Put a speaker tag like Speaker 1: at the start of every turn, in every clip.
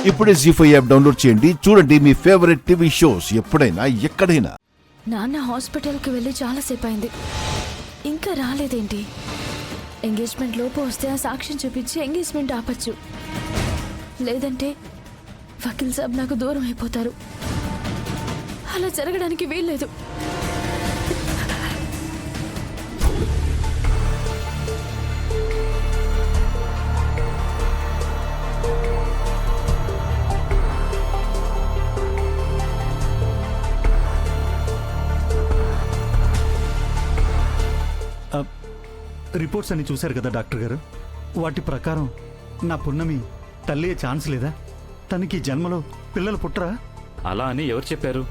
Speaker 1: ఇప్పుడే జీ5 app download చేయండి. చూడండి మీ ఫేవరెట్ టీవీ షోస్ ఎప్పుడైనా ఎక్కడైనా.
Speaker 2: నాన్న హాస్పిటల్కి వెళ్ళి చాలాసేపు అయింది, ఇంకా రాలేదేంటి? ఎంగేజ్మెంట్ లోపు వస్తే ఆ సాక్ష్యం చూపించి ఎంగేజ్మెంట్ ఆపచ్చు, లేదంటే వకీల్ సాబ్ నాకు దూరం అయిపోతారు. అలా జరగడానికి వీల్లేదు.
Speaker 3: రిపోర్ట్స్ అన్ని చూశారు కదా డాక్టర్ గారు. వాటి ప్రకారం నా పున్నమి తల్లి ఛాన్స్ లేదా? తనకి జన్మలో పిల్లలు పుట్టరా?
Speaker 4: అలా అని ఎవరు చెప్పారు?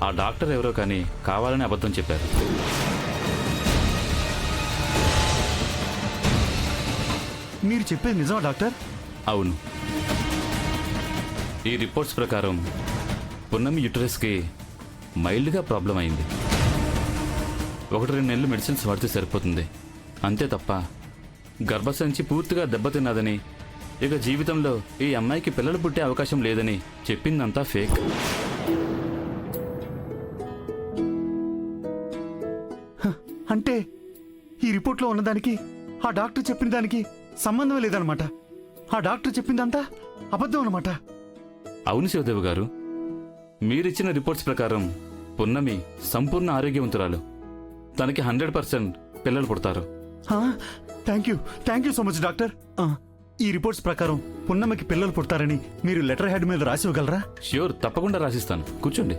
Speaker 4: ఆ డాక్టర్ ఎవరో కానీ కావాలని అబద్ధం చెప్పారు.
Speaker 3: మీరు చెప్పేది నిజమా డాక్టర్?
Speaker 4: అవును. ఈ రిపోర్ట్స్ ప్రకారం పున్నమి యూటరస్కి మైల్డ్గా ప్రాబ్లం అయింది. 1-2 నెలలు మెడిసిన్స్ వాడితే సరిపోతుంది, అంతే తప్ప గర్భసంచి పూర్తిగా దెబ్బతిన్నదని, ఇక జీవితంలో ఈ అమ్మాయికి పిల్లలు పుట్టే అవకాశం లేదని చెప్పిందంతా ఫేక్.
Speaker 3: అంటే ఈ రిపోర్ట్లో ఉన్నదానికి ఆ డాక్టర్ చెప్పిన దానికి సంబంధం లేదనమాట. ఆ డాక్టర్ చెప్పిందంతా అబద్ధం అనమాట.
Speaker 4: అవును శివదేవ్ గారు, మీరిచ్చిన రిపోర్ట్స్ ప్రకారం పున్నమి సంపూర్ణ ఆరోగ్యవంతురాలు. తనకి 100% పిల్లలు పుడతారు.
Speaker 3: Thank you so much doctor. ఈ రిపోర్ట్స్ ప్రకారం పున్నమ్మకి పిల్లలు పుడతారని మీరు లెటర్ హెడ్ మీద రాసి ఇవ్వగలరా?
Speaker 4: ష్యూర్, తప్పకుండా రాసిస్తాను. కూర్చోండి.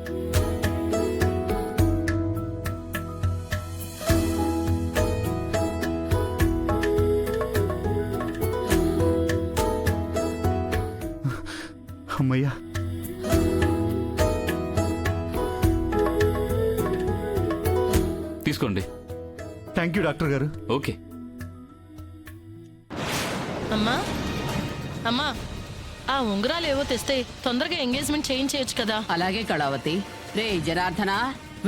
Speaker 3: అమ్మయ్యా.
Speaker 4: తీసుకోండి.
Speaker 3: థ్యాంక్ యూ డాక్టర్ గారు.
Speaker 4: ఓకే.
Speaker 5: అమ్మా అమ్మా, ఆ ఉంగరాలు ఏవో తెస్తే తొందరగా ఎంగేజ్మెంట్ చేయించేయచ్చు కదా.
Speaker 6: అలాగే కళావతి. రే జనార్దన,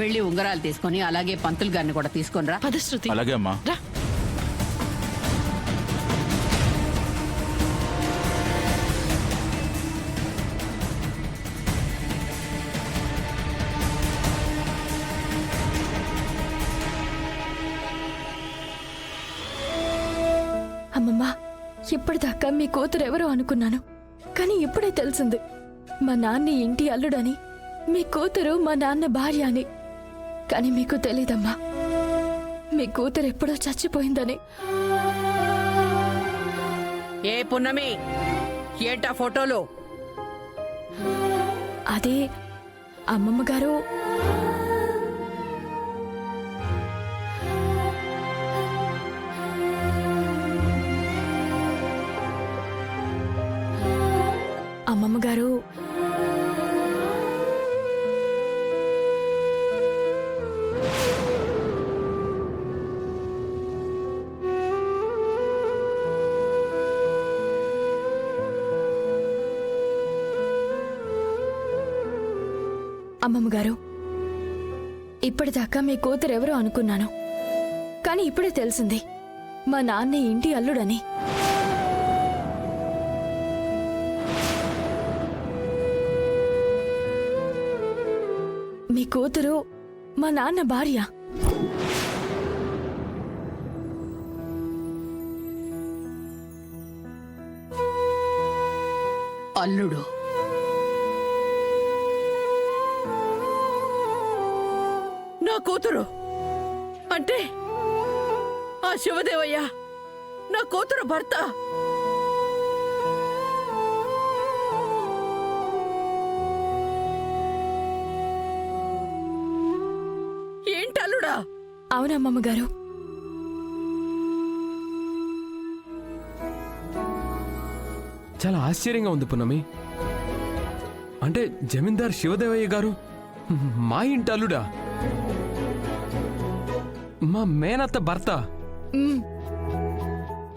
Speaker 6: వెళ్ళి ఉంగరాలు తీసుకొని అలాగే పంతులు గారిని కూడా తీసుకొని రా.
Speaker 5: పద శృతి.
Speaker 7: అలాగే అమ్మా.
Speaker 5: రా.
Speaker 2: అమ్మమ్మ, ఇప్పటిదాకా మీ కూతురు ఎవరో అనుకున్నాను, కానీ ఇప్పుడే తెలిసింది మా నాన్న ఇంటి అల్లుడని, మీ కూతురు మా నాన్న భార్య అని. కానీ మీకు తెలీదమ్మా, మీ కూతురు ఎప్పుడో చచ్చిపోయిందని.
Speaker 6: ఏ పున్నమి, ఏంటా ఫోటోలు?
Speaker 2: అదే అమ్మమ్మ గారు, అమ్మమ్మ గారు అమ్మమ్మ గారు, ఇప్పటిదాకా మీ కూతురు ఎవరో అనుకున్నాను, కానీ ఇప్పుడే తెలిసింది మా నాన్న ఇంటి అల్లుడని. మీ కూతురు మా నాన్న భార్య.
Speaker 6: అల్లుడు. నా కూతురు అంటే ఆ శివదేవయ్య నా కూతురు భర్త. ఏంటల్లుడా?
Speaker 2: అవునమ్మమ్మ గారు.
Speaker 8: చాలా ఆశ్చర్యంగా ఉంది పున్నమి. అంటే జమీందార్ శివదేవయ్య గారు మా ఇంటి అల్లుడా? మా మేనత్త భర్త?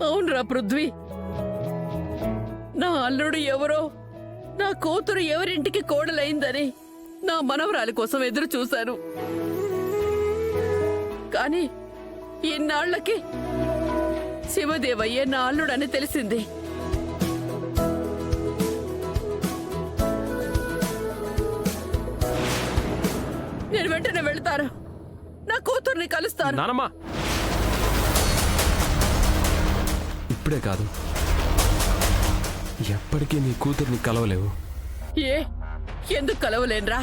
Speaker 6: అవునరా పృథ్వీ, నా అల్లుడు ఎవరో, నా కూతురు ఎవరింటికి కోడలైందని నా మనవరాలి కోసం ఎదురు చూశాను. కానీ ఇన్నాళ్లకి శివదేవయ్య నా అల్లుడని తెలిసింది. కలుస్తాను. నా కూతుర్ని కలుస్తాను.
Speaker 8: నానమ్మ ఇప్పుడే కాదు, ఎప్పటికీ నీ కూతుర్ని కలవలేవు.
Speaker 6: ఏ ఎందుకు కలవలేనురా?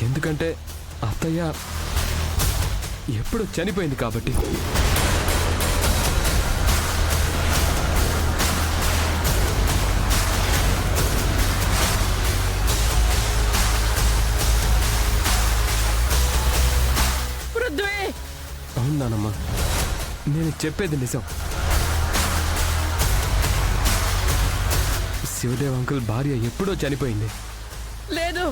Speaker 8: ఎందుకంటే అత్తయ్య ఎప్పుడు చనిపోయింది కాబట్టి.
Speaker 6: పృథ్వీ,
Speaker 8: అవును నానమ్మ, నేను చెప్పేది నిజం. శివదేవ్ అంకుల్ భార్య ఎప్పుడో చనిపోయింది.
Speaker 6: లేదు,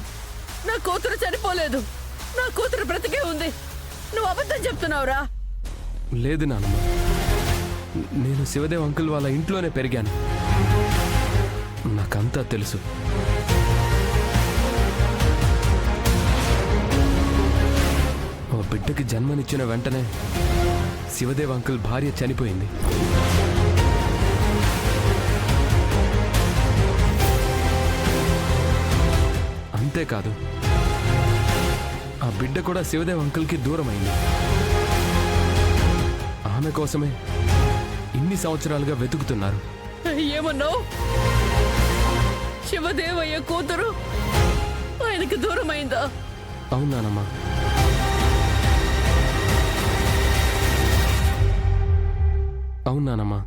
Speaker 6: నా కూతురు చనిపోలేదు. నా కూతురు బ్రతికే ఉంది. నువ్వు అబద్ధం చెప్తున్నావురా?
Speaker 8: లేదు నానమ్మ, నేను శివదేవ్ అంకుల్ వాళ్ళ ఇంట్లోనే పెరిగాను. నాకంతా తెలుసు. ఓ బిడ్డకి జన్మనిచ్చిన వెంటనే శివదేవ్ అంకుల్ భార్య చనిపోయింది. అంతేకాదు, ఆ బిడ్డ కూడా శివదేవ్ అంకుల్కి దూరమైంది. ఆమె కోసమే ఇన్ని సంవత్సరాలుగా వెతుకుతున్నారు.
Speaker 6: ఏమన్నావు? శివదేవయ్య కూతురు ఆయనకి దూరమైందా?
Speaker 8: అవునానమ్మా. అవునానమ్మా.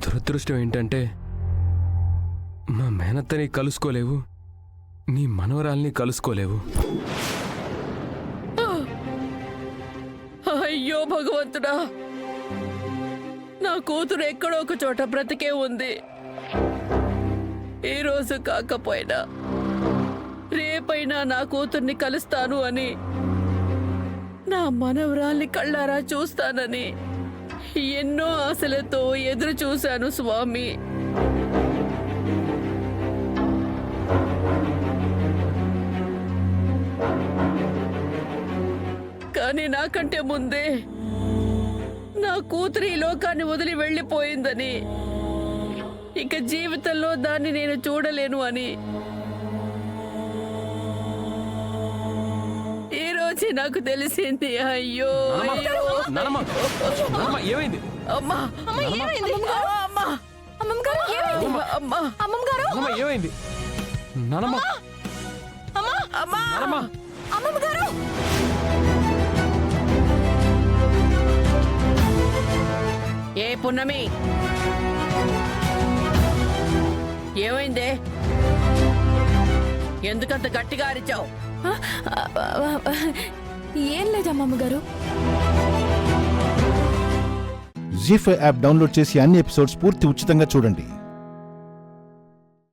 Speaker 8: దురదృష్టం ఏంటంటే మా మేనత్తని కలుసుకోలేవు, నీ మనవరాల్ని కలుసుకోలేవు.
Speaker 6: అయ్యో భగవంతుడా, నా కూతురు ఎక్కడో ఒక చోట బ్రతికే ఉంది. ఈ రోజు కాకపోయినా రేపైనా నా కూతుర్ని కలుస్తాను అని, నా మనవరాల్ని కళ్ళారా చూస్తానని ఎన్నో ఆశలతో ఎదురు చూశాను స్వామి. కానీ నాకంటే ముందే నా కూతురు ఈ లోకాన్ని వదిలి వెళ్ళిపోయిందని, ఇక జీవితంలో దాన్ని నేను చూడలేను అని ఈ రోజే నాకు తెలిసింది. అయ్యో
Speaker 8: ఏమైంది
Speaker 6: అమ్మా,
Speaker 2: ఏమైంది?
Speaker 6: అమ్మా,
Speaker 2: అమ్మమ్మ గారు, ఏమైంది?
Speaker 6: అమ్మా,
Speaker 2: అమ్మమ్మ గారు,
Speaker 8: ఏమైంది నానమ్మ?
Speaker 6: అమ్మా,
Speaker 8: నానమ్మ,
Speaker 2: అమ్మమ్మ గారు.
Speaker 6: ఏ పున్నమి, ఏమైందే? ఎందుకంత గట్టిగా అరిచావు?
Speaker 2: ఏం లేదు అమ్మమ్మ గారు.
Speaker 1: జీ5 యాప్ డౌన్లోడ్ చేసి అన్ని ఎపిసోడ్స్ పూర్తి ఉచితంగా చూడండి.